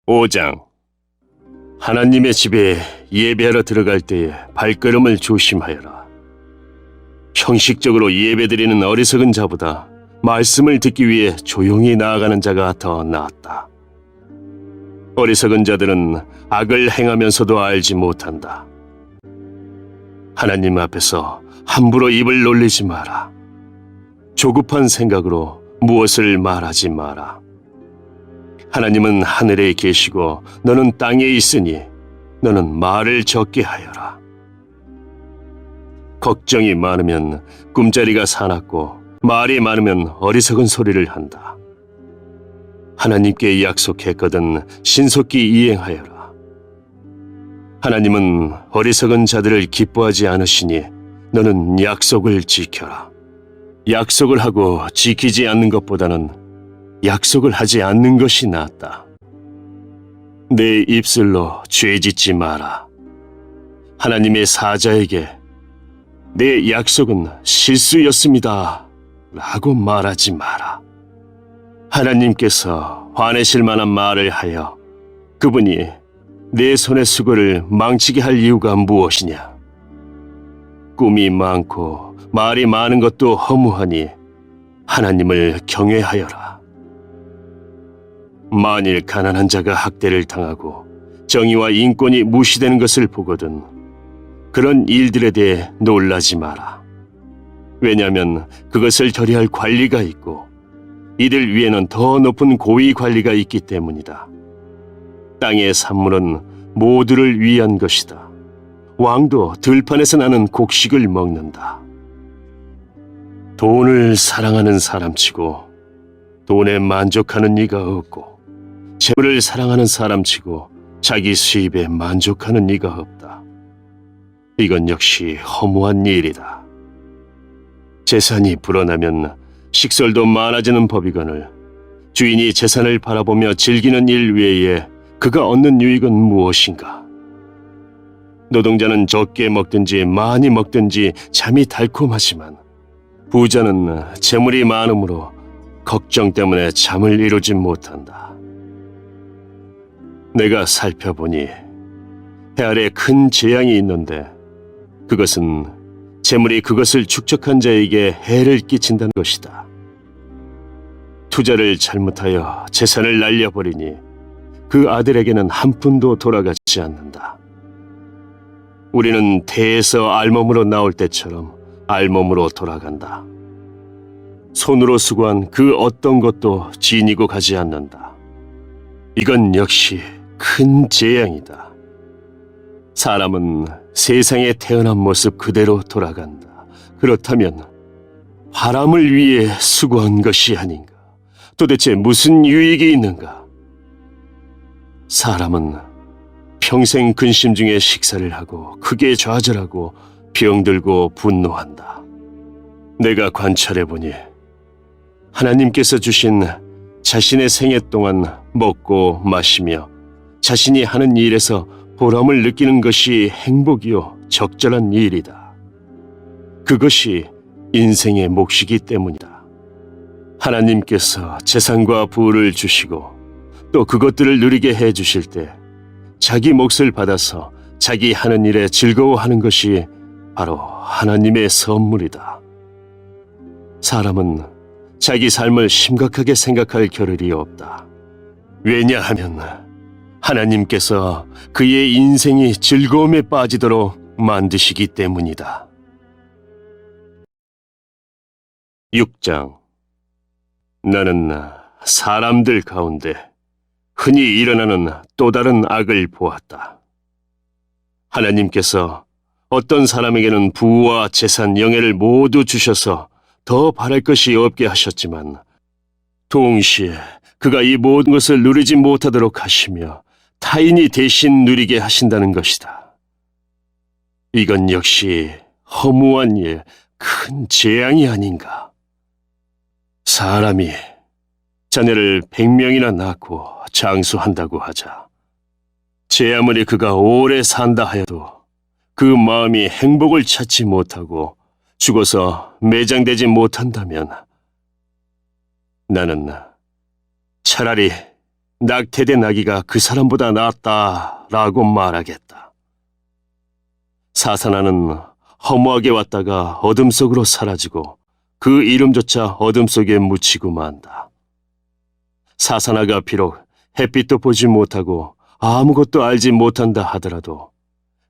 5장. 하나님의 집에 예배하러 들어갈 때에 발걸음을 조심하여라. 형식적으로 예배드리는 어리석은 자보다 말씀을 듣기 위해 조용히 나아가는 자가 더 나았다. 어리석은 자들은 악을 행하면서도 알지 못한다. 하나님 앞에서 함부로 입을 놀리지 마라. 조급한 생각으로 무엇을 말하지 마라. 하나님은 하늘에 계시고 너는 땅에 있으니 너는 말을 적게 하여라. 걱정이 많으면 꿈자리가 사납고 말이 많으면 어리석은 소리를 한다. 하나님께 약속했거든 신속히 이행하여라. 하나님은 어리석은 자들을 기뻐하지 않으시니 너는 약속을 지켜라. 약속을 하고 지키지 않는 것보다는 약속을 하지 않는 것이 낫다. 내 입술로 죄짓지 마라. 하나님의 사자에게 내 약속은 실수였습니다 라고 말하지 마라. 하나님께서 화내실 만한 말을 하여 그분이 내 손의 수고를 망치게 할 이유가 무엇이냐? 꿈이 많고 말이 많은 것도 허무하니 하나님을 경외하여라. 만일 가난한 자가 학대를 당하고 정의와 인권이 무시되는 것을 보거든 그런 일들에 대해 놀라지 마라. 왜냐하면 그것을 처리할 관리가 있고 이들 위에는 더 높은 고위 관리가 있기 때문이다. 땅의 산물은 모두를 위한 것이다. 왕도 들판에서 나는 곡식을 먹는다. 돈을 사랑하는 사람치고 돈에 만족하는 이가 없고 재물을 사랑하는 사람치고 자기 수입에 만족하는 이가 없다. 이건 역시 허무한 일이다. 재산이 불어나면 식솔도 많아지는 법이거늘 주인이 재산을 바라보며 즐기는 일 외에 그가 얻는 유익은 무엇인가? 노동자는 적게 먹든지 많이 먹든지 잠이 달콤하지만 부자는 재물이 많으므로 걱정 때문에 잠을 이루지 못한다. 내가 살펴보니 해 아래 큰 재앙이 있는데 그것은 재물이 그것을 축적한 자에게 해를 끼친다는 것이다. 투자를 잘못하여 재산을 날려버리니 그 아들에게는 한 푼도 돌아가지 않는다. 우리는 태에서 알몸으로 나올 때처럼 알몸으로 돌아간다. 손으로 수고한 그 어떤 것도 지니고 가지 않는다. 이건 역시 큰 재앙이다. 사람은 세상에 태어난 모습 그대로 돌아간다. 그렇다면 바람을 위해 수고한 것이 아닌가? 도대체 무슨 유익이 있는가? 사람은 평생 근심 중에 식사를 하고 크게 좌절하고 병들고 분노한다. 내가 관찰해보니 하나님께서 주신 자신의 생애 동안 먹고 마시며 자신이 하는 일에서 보람을 느끼는 것이 행복이요 적절한 일이다. 그것이 인생의 몫이기 때문이다. 하나님께서 재산과 부를 주시고 또 그것들을 누리게 해주실 때 자기 몫을 받아서 자기 하는 일에 즐거워하는 것이 바로 하나님의 선물이다. 사람은 자기 삶을 심각하게 생각할 겨를이 없다. 왜냐하면 하나님께서 그의 인생이 즐거움에 빠지도록 만드시기 때문이다. 6장. 나는 사람들 가운데 흔히 일어나는 또 다른 악을 보았다. 하나님께서 어떤 사람에게는 부와 재산, 영예를 모두 주셔서 더 바랄 것이 없게 하셨지만 동시에 그가 이 모든 것을 누리지 못하도록 하시며 타인이 대신 누리게 하신다는 것이다. 이건 역시 허무한 일, 큰 재앙이 아닌가. 사람이 자녀를 100명이나 낳고 장수한다고 하자. 제 아무리 그가 오래 산다 하여도 그 마음이 행복을 찾지 못하고 죽어서 매장되지 못한다면 나는 차라리 낙태된 아기가 그 사람보다 낫다라고 말하겠다. 사사나는 허무하게 왔다가 어둠 속으로 사라지고 그 이름조차 어둠 속에 묻히고 만다. 사사나가 비록 햇빛도 보지 못하고 아무것도 알지 못한다 하더라도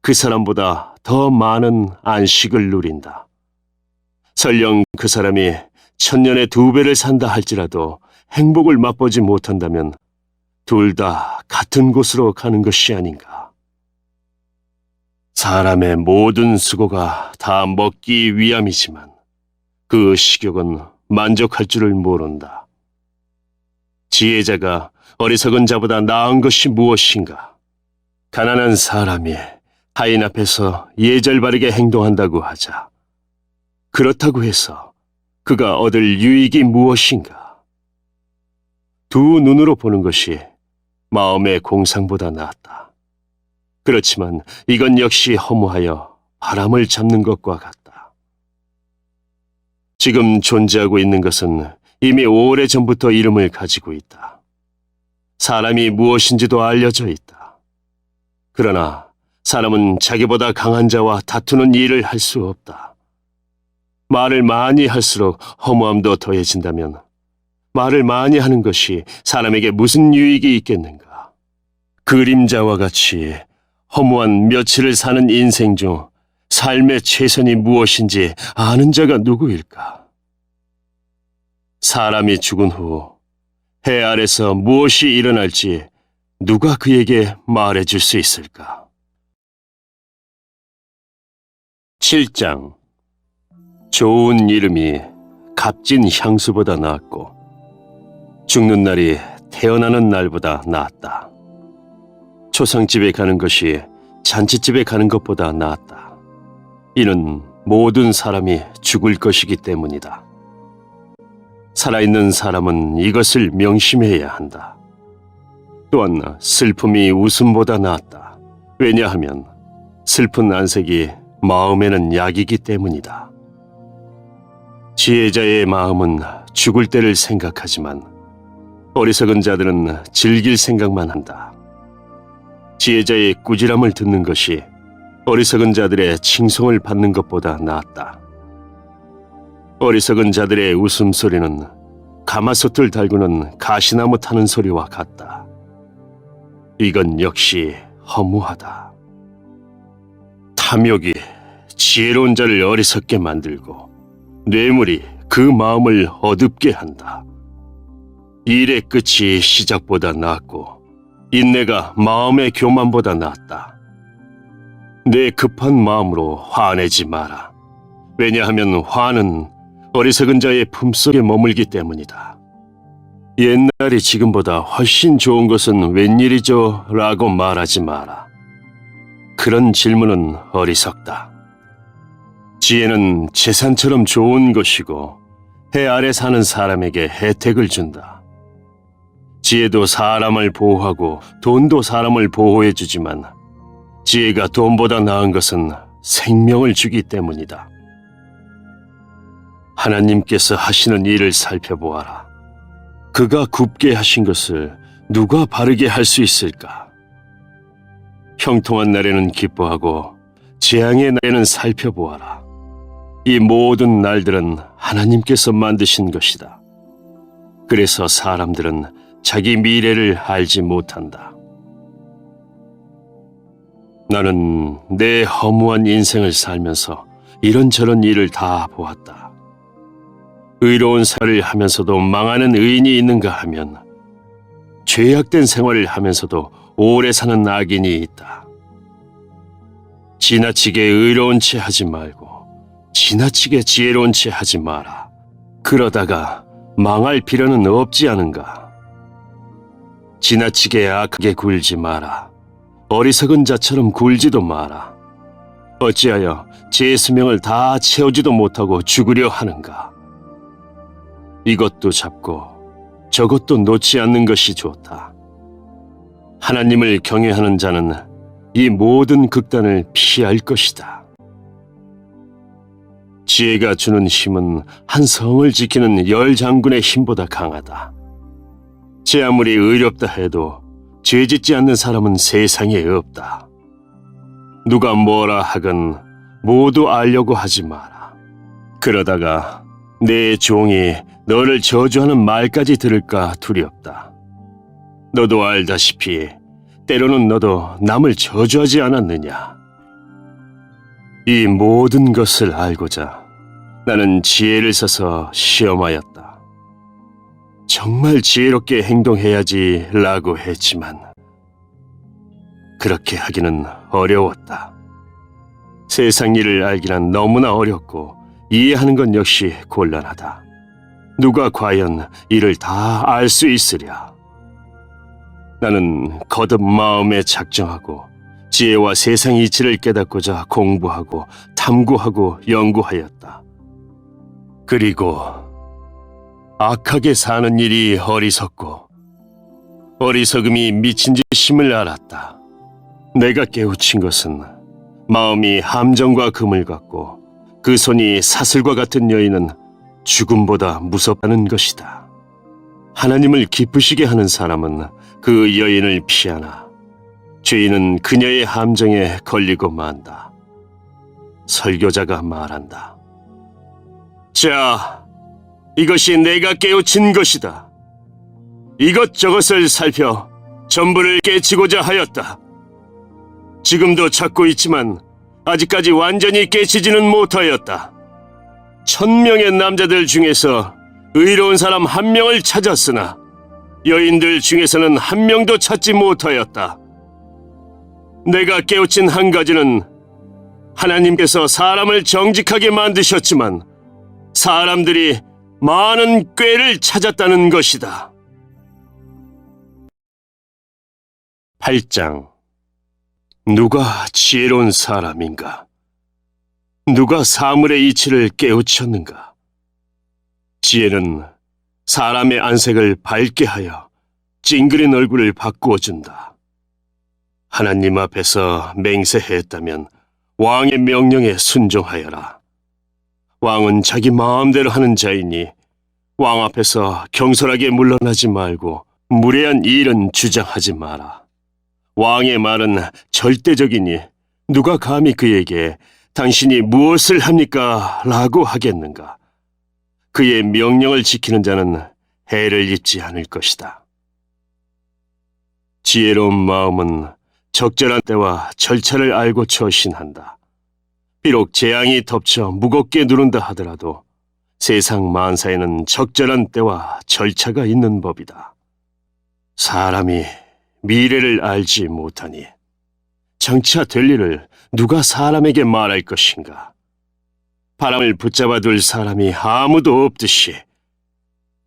그 사람보다 더 많은 안식을 누린다. 설령 그 사람이 1000년에 2배를 산다 할지라도 행복을 맛보지 못한다면 둘 다 같은 곳으로 가는 것이 아닌가. 사람의 모든 수고가 다 먹기 위함이지만 그 식욕은 만족할 줄을 모른다. 지혜자가 어리석은 자보다 나은 것이 무엇인가? 가난한 사람이 타인 앞에서 예절 바르게 행동한다고 하자. 그렇다고 해서 그가 얻을 유익이 무엇인가? 두 눈으로 보는 것이 마음의 공상보다 낫다. 그렇지만 이건 역시 허무하여 바람을 잡는 것과 같다. 지금 존재하고 있는 것은 이미 오래전부터 이름을 가지고 있다. 사람이 무엇인지도 알려져 있다. 그러나 사람은 자기보다 강한 자와 다투는 일을 할 수 없다. 말을 많이 할수록 허무함도 더해진다면 말을 많이 하는 것이 사람에게 무슨 유익이 있겠는가? 그림자와 같이 허무한 며칠을 사는 인생 중 삶의 최선이 무엇인지 아는 자가 누구일까? 사람이 죽은 후 해 아래서 무엇이 일어날지 누가 그에게 말해줄 수 있을까? 7장. 좋은 이름이 값진 향수보다 낫고 죽는 날이 태어나는 날보다 낫다. 초상집에 가는 것이 잔치집에 가는 것보다 낫다. 이는 모든 사람이 죽을 것이기 때문이다. 살아있는 사람은 이것을 명심해야 한다. 또한 슬픔이 웃음보다 낫다. 왜냐하면 슬픈 안색이 마음에는 약이기 때문이다. 지혜자의 마음은 죽을 때를 생각하지만 어리석은 자들은 즐길 생각만 한다. 지혜자의 꾸지람을 듣는 것이 어리석은 자들의 칭송을 받는 것보다 낫다. 어리석은 자들의 웃음소리는 가마솥을 달구는 가시나무 타는 소리와 같다. 이건 역시 허무하다. 탐욕이 지혜로운 자를 어리석게 만들고 뇌물이 그 마음을 어둡게 한다. 일의 끝이 시작보다 낫고 인내가 마음의 교만보다 낫다. 내 급한 마음으로 화내지 마라. 왜냐하면 화는 어리석은 자의 품속에 머물기 때문이다. 옛날이 지금보다 훨씬 좋은 것은 웬일이죠? 라고 말하지 마라. 그런 질문은 어리석다. 지혜는 재산처럼 좋은 것이고 해 아래 사는 사람에게 혜택을 준다. 지혜도 사람을 보호하고 돈도 사람을 보호해주지만 지혜가 돈보다 나은 것은 생명을 주기 때문이다. 하나님께서 하시는 일을 살펴보아라. 그가 굽게 하신 것을 누가 바르게 할 수 있을까? 형통한 날에는 기뻐하고 재앙의 날에는 살펴보아라. 이 모든 날들은 하나님께서 만드신 것이다. 그래서 사람들은 자기 미래를 알지 못한다. 나는 내 허무한 인생을 살면서 이런저런 일을 다 보았다. 의로운 생활을 하면서도 망하는 의인이 있는가 하면 죄악된 생활을 하면서도 오래 사는 악인이 있다. 지나치게 의로운 채 하지 말고 지나치게 지혜로운 채 하지 마라. 그러다가 망할 필요는 없지 않은가? 지나치게 악하게 굴지 마라. 어리석은 자처럼 굴지도 마라. 어찌하여 제 수명을 다 채우지도 못하고 죽으려 하는가? 이것도 잡고 저것도 놓지 않는 것이 좋다. 하나님을 경외하는 자는 이 모든 극단을 피할 것이다. 지혜가 주는 힘은 한 성을 지키는 10장군의 힘보다 강하다. 제 아무리 의롭다 해도 죄짓지 않는 사람은 세상에 없다. 누가 뭐라 하건 모두 알려고 하지 마라. 그러다가 내 종이 너를 저주하는 말까지 들을까 두렵다. 너도 알다시피 때로는 너도 남을 저주하지 않았느냐. 이 모든 것을 알고자 나는 지혜를 써서 시험하였다. 정말 지혜롭게 행동해야지 라고 했지만 그렇게 하기는 어려웠다. 세상 일을 알기란 너무나 어렵고 이해하는 건 역시 곤란하다. 누가 과연 이를 다 알 수 있으랴. 나는 거듭 마음에 작정하고 지혜와 세상 이치를 깨닫고자 공부하고 탐구하고 연구하였다. 그리고 악하게 사는 일이 어리석고 어리석음이 미친 짓임을 알았다. 내가 깨우친 것은 마음이 함정과 금을 갖고 그 손이 사슬과 같은 여인은 죽음보다 무섭다는 것이다. 하나님을 기쁘시게 하는 사람은 그 여인을 피하나 죄인은 그녀의 함정에 걸리고 만다. 설교자가 말한다. 자, 이것이 내가 깨우친 것이다. 이것저것을 살펴 전부를 깨치고자 하였다. 지금도 찾고 있지만 아직까지 완전히 깨치지는 못하였다. 1000명의 남자들 중에서 의로운 사람 1명을 찾았으나 여인들 중에서는 1명도 찾지 못하였다. 내가 깨우친 한 가지는 하나님께서 사람을 정직하게 만드셨지만 사람들이 많은 꾀를 찾았다는 것이다. 8장. 누가 지혜로운 사람인가? 누가 사물의 이치를 깨우쳤는가? 지혜는 사람의 안색을 밝게 하여 찡그린 얼굴을 바꾸어 준다. 하나님 앞에서 맹세했다면 왕의 명령에 순종하여라. 왕은 자기 마음대로 하는 자이니 왕 앞에서 경솔하게 물러나지 말고 무례한 일은 주장하지 마라. 왕의 말은 절대적이니 누가 감히 그에게 당신이 무엇을 합니까? 라고 하겠는가? 그의 명령을 지키는 자는 해를 입지 않을 것이다. 지혜로운 마음은 적절한 때와 절차를 알고 처신한다. 비록 재앙이 덮쳐 무겁게 누른다 하더라도 세상 만사에는 적절한 때와 절차가 있는 법이다. 사람이 미래를 알지 못하니 장차 될 일을 누가 사람에게 말할 것인가? 바람을 붙잡아 둘 사람이 아무도 없듯이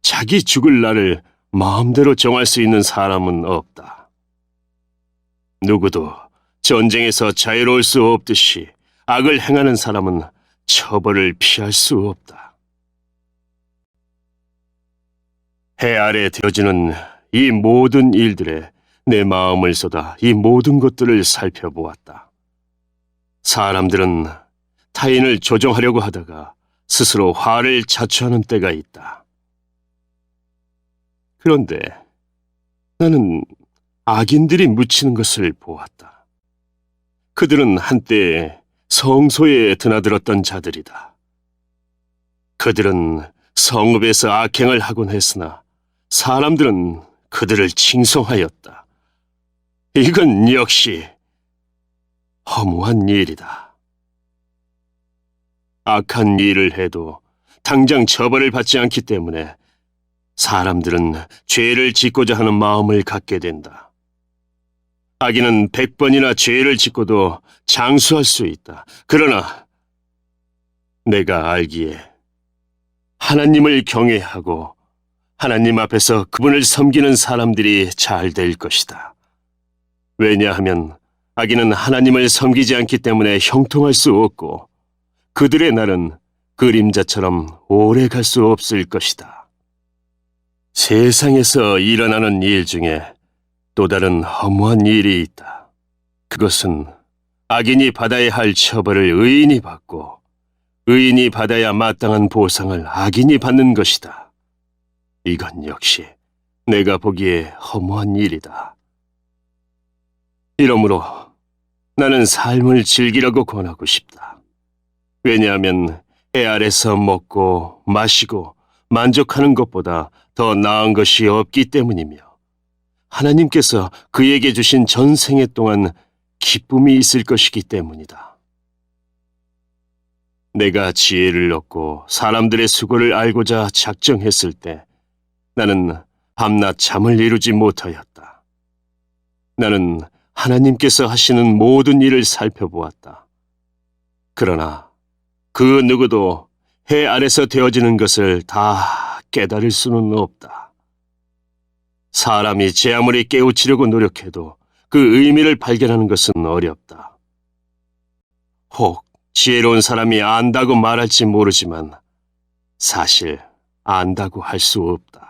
자기 죽을 날을 마음대로 정할 수 있는 사람은 없다. 누구도 전쟁에서 자유로울 수 없듯이 악을 행하는 사람은 처벌을 피할 수 없다. 해 아래 되어지는 이 모든 일들에 내 마음을 쏟아 이 모든 것들을 살펴보았다. 사람들은 타인을 조종하려고 하다가 스스로 화를 자초하는 때가 있다. 그런데 나는 악인들이 묻히는 것을 보았다. 그들은 한때 성소에 드나들었던 자들이다. 그들은 성읍에서 악행을 하곤 했으나 사람들은 그들을 칭송하였다. 이건 역시 허무한 일이다. 악한 일을 해도 당장 처벌을 받지 않기 때문에 사람들은 죄를 짓고자 하는 마음을 갖게 된다. 악인은 100번이나 죄를 짓고도 장수할 수 있다. 그러나 내가 알기에 하나님을 경외하고 하나님 앞에서 그분을 섬기는 사람들이 잘 될 것이다. 왜냐하면 악인은 하나님을 섬기지 않기 때문에 형통할 수 없고 그들의 날은 그림자처럼 오래 갈 수 없을 것이다. 세상에서 일어나는 일 중에 또 다른 허무한 일이 있다. 그것은 악인이 받아야 할 처벌을 의인이 받고 의인이 받아야 마땅한 보상을 악인이 받는 것이다. 이건 역시 내가 보기에 허무한 일이다. 이러므로 나는 삶을 즐기라고 권하고 싶다. 왜냐하면 해 아래서 먹고 마시고 만족하는 것보다 더 나은 것이 없기 때문이며 하나님께서 그에게 주신 전생애 동안 기쁨이 있을 것이기 때문이다. 내가 지혜를 얻고 사람들의 수고를 알고자 작정했을 때 나는 밤낮 잠을 이루지 못하였다. 나는 하나님께서 하시는 모든 일을 살펴보았다. 그러나 그 누구도 해 아래서 되어지는 것을 다 깨달을 수는 없다. 사람이 제 아무리 깨우치려고 노력해도 그 의미를 발견하는 것은 어렵다. 혹 지혜로운 사람이 안다고 말할지 모르지만 사실 안다고 할 수 없다.